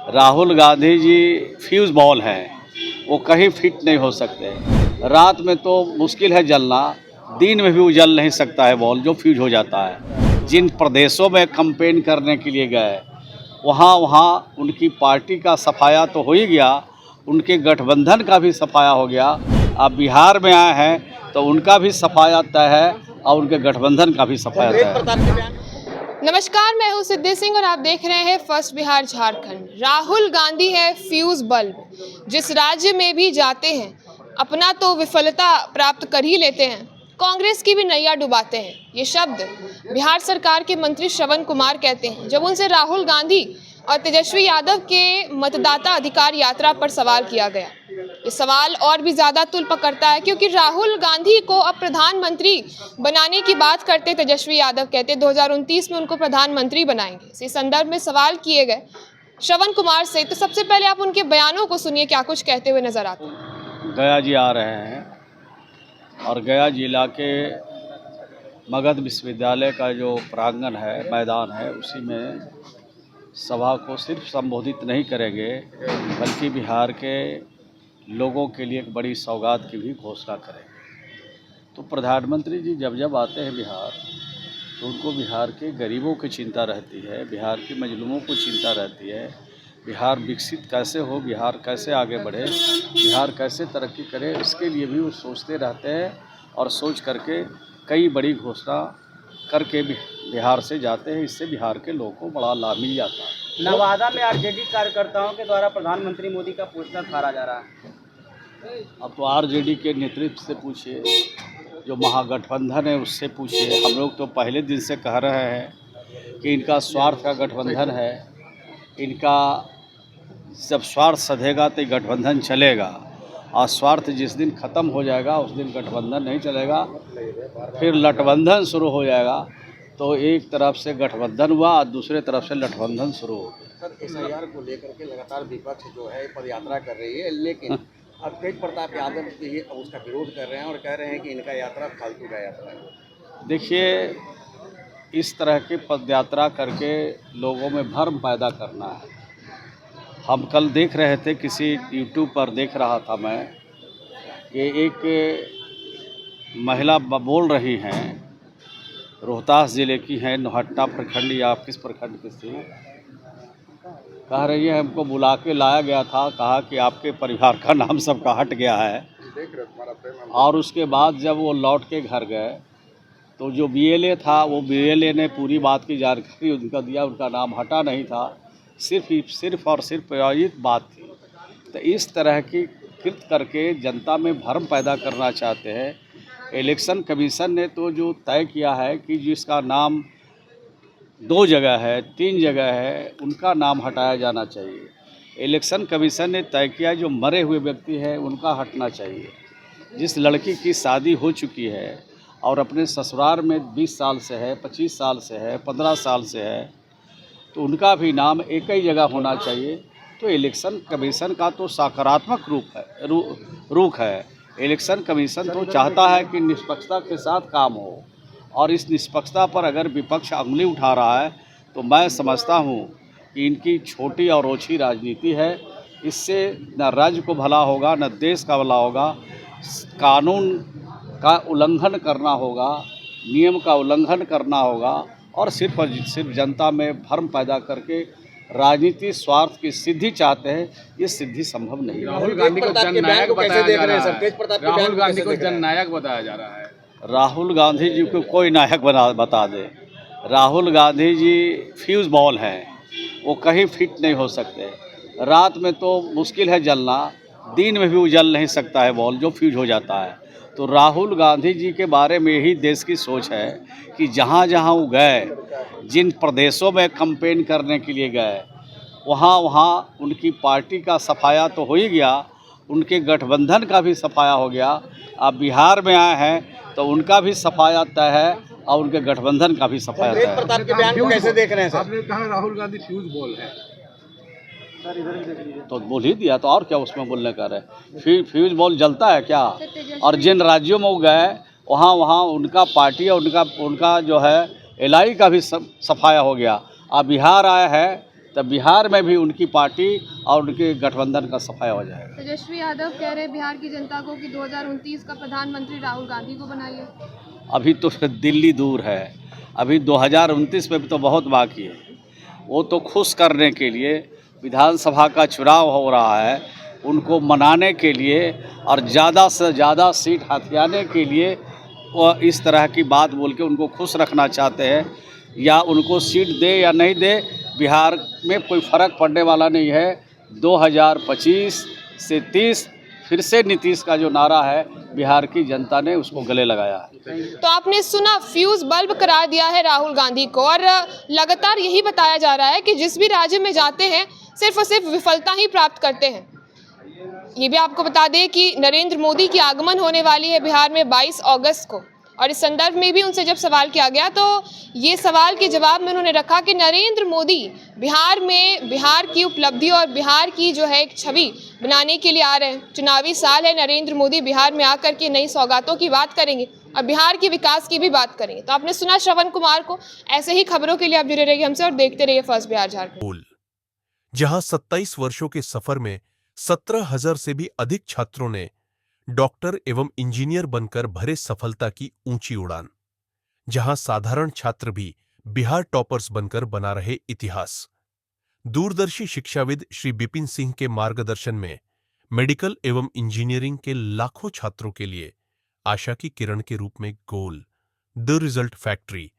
Rahul Gandhi ji fuse ball हैं, वो कहीं फिट नहीं हो सकते। रात में तो मुश्किल है जलना, दिन में भी उजल नहीं सकता है बॉल जो फ्यूज हो जाता है। जिन प्रदेशों में कैंपेन करने के लिए गए वहाँ उनकी पार्टी का सफाया तो हो ही गया, उनके गठबंधन का भी सफाया हो गया। अब बिहार में आए हैं तो उनका भी सफाया तय है और उनके गठबंधन का भी सफाया तय है। नमस्कार, मैं हूं सिद्धि सिंह और आप देख रहे हैं फर्स्ट बिहार झारखंड। राहुल गांधी है फ्यूज बल्ब, जिस राज्य में भी जाते हैं अपना तो विफलता प्राप्त कर ही लेते हैं, कांग्रेस की भी नैया डुबाते हैं। ये शब्द बिहार सरकार के मंत्री श्रवण कुमार कहते हैं जब उनसे राहुल गांधी और तेजस्वी यादव के मतदाता अधिकार यात्रा पर सवाल किया गया। ये सवाल और भी ज़्यादा तुल पकड़ता है क्योंकि राहुल गांधी को अब प्रधानमंत्री बनाने की बात करते तेजस्वी यादव कहते 2029 में उनको प्रधानमंत्री बनाएंगे। इसी संदर्भ में सवाल किए गए श्रवण कुमार से, तो सबसे पहले आप उनके बयानों को सुनिए, क्या कुछ कहते हुए नजर आते हैं। गया जी आ रहे हैं और गया जिला के मगध विश्वविद्यालय का जो प्रांगण है, मैदान है, उसी में सभा को सिर्फ संबोधित नहीं करेंगे बल्कि बिहार के लोगों के लिए एक बड़ी सौगात की भी घोषणा करेंगे। तो प्रधानमंत्री जी जब जब आते हैं बिहार तो उनको बिहार के गरीबों की चिंता रहती है, बिहार के मजलूमों को चिंता रहती है। बिहार विकसित कैसे हो, बिहार कैसे आगे बढ़े, बिहार कैसे तरक्की करे, इसके लिए भी वो सोचते रहते हैं और सोच करके कई बड़ी घोषणा करके बिहार से जाते हैं। इससे बिहार के लोगों को बड़ा लाभ मिल जाता है। नवादा में आरजेडी कार्यकर्ताओं के द्वारा प्रधानमंत्री मोदी का पोस्टर फाड़ा जा रहा है। अब तो आरजेडी के नेतृत्व से पूछिए, जो महागठबंधन है उससे पूछिए। हम लोग तो पहले दिन से कह रहे हैं कि इनका स्वार्थ का गठबंधन है, इनका जब स्वार्थ सधेगा तो गठबंधन चलेगा और स्वार्थ जिस दिन ख़त्म हो जाएगा उस दिन गठबंधन नहीं चलेगा, फिर लठबंधन शुरू हो जाएगा। तो एक तरफ से गठबंधन हुआ और दूसरे तरफ से लठबंधन शुरू हो गया। सर, एसआईआर को लेकर के लगातार विपक्ष जो है पदयात्रा कर रही है, लेकिन अब तेज प्रताप यादव जी उसका विरोध कर रहे हैं और कह रहे हैं कि इनका यात्रा फालतू का यात्रा है। देखिए, इस तरह की पदयात्रा करके लोगों में भ्रम पैदा करना है। हम कल देख रहे थे, किसी यूट्यूब पर देख रहा था मैं, कि एक महिला बोल रही हैं, रोहतास ज़िले की हैं, नौहट्टा प्रखंड या किस प्रखंड की थी, कह रही है हमको बुला के लाया गया था, कहा कि आपके परिवार का नाम सबका हट गया है। और उसके बाद जब वो लौट के घर गए तो जो बीएलए था वो बीएलए ने पूरी बात की जानकारी उनका दिया, उनका नाम हटा नहीं था, सिर्फ और सिर्फ प्रायोजित बात थी। तो इस तरह की कृत करके जनता में भ्रम पैदा करना चाहते हैं। इलेक्शन कमीशन ने तो जो तय किया है कि जिसका नाम 2 जगह है, 3 जगह है, उनका नाम हटाया जाना चाहिए। इलेक्शन कमीशन ने तय किया जो मरे हुए व्यक्ति हैं उनका हटना चाहिए। जिस लड़की की शादी हो चुकी है और अपने ससुराल में 20 साल से है, 25 साल से है, 15 साल से है, तो उनका भी नाम एक ही जगह होना चाहिए। तो इलेक्शन कमीशन का तो सकारात्मक रुख है। इलेक्शन कमीशन तो चाहता है कि निष्पक्षता के साथ काम हो, और इस निष्पक्षता पर अगर विपक्ष उंगली उठा रहा है तो मैं समझता हूँ कि इनकी छोटी और ओछी राजनीति है। इससे न राज्य को भला होगा, न देश का भला होगा। कानून का उल्लंघन करना होगा, नियम का उल्लंघन करना होगा, और सिर्फ जनता में भ्रम पैदा करके राजनीति स्वार्थ की सिद्धि चाहते हैं। ये सिद्धि संभव नहीं है। राहुल गांधी को जननायक बताया जा रहा है। राहुल गांधी को जननायक बताया जा रहा है। राहुल गांधी जी को कोई नायक बता दे। राहुल गांधी जी फ्यूज बॉल हैं, वो कहीं फिट नहीं हो सकते। रात में तो मुश्किल है जलना, दिन में भी उजल नहीं सकता है बॉल जो फ्यूज हो जाता है। तो राहुल गांधी जी के बारे में यही देश की सोच है कि जहाँ जहाँ वो गए, जिन प्रदेशों में कैंपेन करने के लिए गए वहाँ उनकी पार्टी का सफाया तो हो ही गया, उनके गठबंधन का भी सफाया हो गया। अब बिहार में आए हैं तो उनका भी सफाया तय है और उनके गठबंधन का भी सफाया तय है। प्रताप के बयान को कैसे देख रहे हैं सर? आपने कहा राहुल गांधी फ्यूज बॉल है, तो बोल ही दिया, तो और क्या उसमें बोलने का रहे। फ्यूज बॉल जलता है क्या? और जिन राज्यों में वो गए वहाँ उनका पार्टी और उनका जो है एलआई का भी सफाया हो गया। अब बिहार आया है तब बिहार में भी उनकी पार्टी और उनके गठबंधन का सफाया हो जाएगा। तेजस्वी यादव कह रहे हैं बिहार की जनता को कि 2029 का प्रधानमंत्री राहुल गांधी को बनाइए। अभी तो दिल्ली दूर है, अभी 2029 में भी तो बहुत बाकी है। वो तो खुश करने के लिए विधानसभा का चुनाव हो रहा है, उनको मनाने के लिए और ज़्यादा से ज़्यादा सीट हथियाने के लिए वो इस तरह की बात बोल के उनको खुश रखना चाहते हैं। या उनको सीट दे या नहीं दे, बिहार में कोई फ़र्क पड़ने वाला नहीं है। 2025 से 30 फिर से नीतीश का जो नारा है, बिहार की जनता ने उसको गले लगाया है। तो आपने सुना, फ्यूज बल्ब करार दिया है राहुल गांधी को, और लगातार यही बताया जा रहा है कि जिस भी राज्य में जाते हैं सिर्फ और सिर्फ विफलता ही प्राप्त करते हैं। ये भी आपको बता दें कि नरेंद्र मोदी की आगमन होने वाली है बिहार में 22 अगस्त को, और इस संदर्भ में भी उनसे जब सवाल किया गया तो ये सवाल के जवाब में उन्होंने रखा कि नरेंद्र मोदी बिहार में बिहार की उपलब्धि और बिहार की जो है एक छवि बनाने के लिए आ रहे हैं। चुनावी साल है, नरेंद्र मोदी बिहार में आकर के नई सौगातों की बात करेंगे और बिहार के विकास की भी बात करेंगे। तो आपने सुना श्रवण कुमार को। ऐसे ही खबरों के लिए आप जुड़े रहिए हमसे और देखते रहिए फर्स्ट बिहार झारखंड। जहां 27 वर्षों के सफर में 17,000 से भी अधिक छात्रों ने डॉक्टर एवं इंजीनियर बनकर भरे सफलता की ऊंची उड़ान, जहां साधारण छात्र भी बिहार टॉपर्स बनकर बना रहे इतिहास। दूरदर्शी शिक्षाविद श्री बिपिन सिंह के मार्गदर्शन में मेडिकल एवं इंजीनियरिंग के लाखों छात्रों के लिए आशा की किरण के रूप में गोल द रिजल्ट फैक्ट्री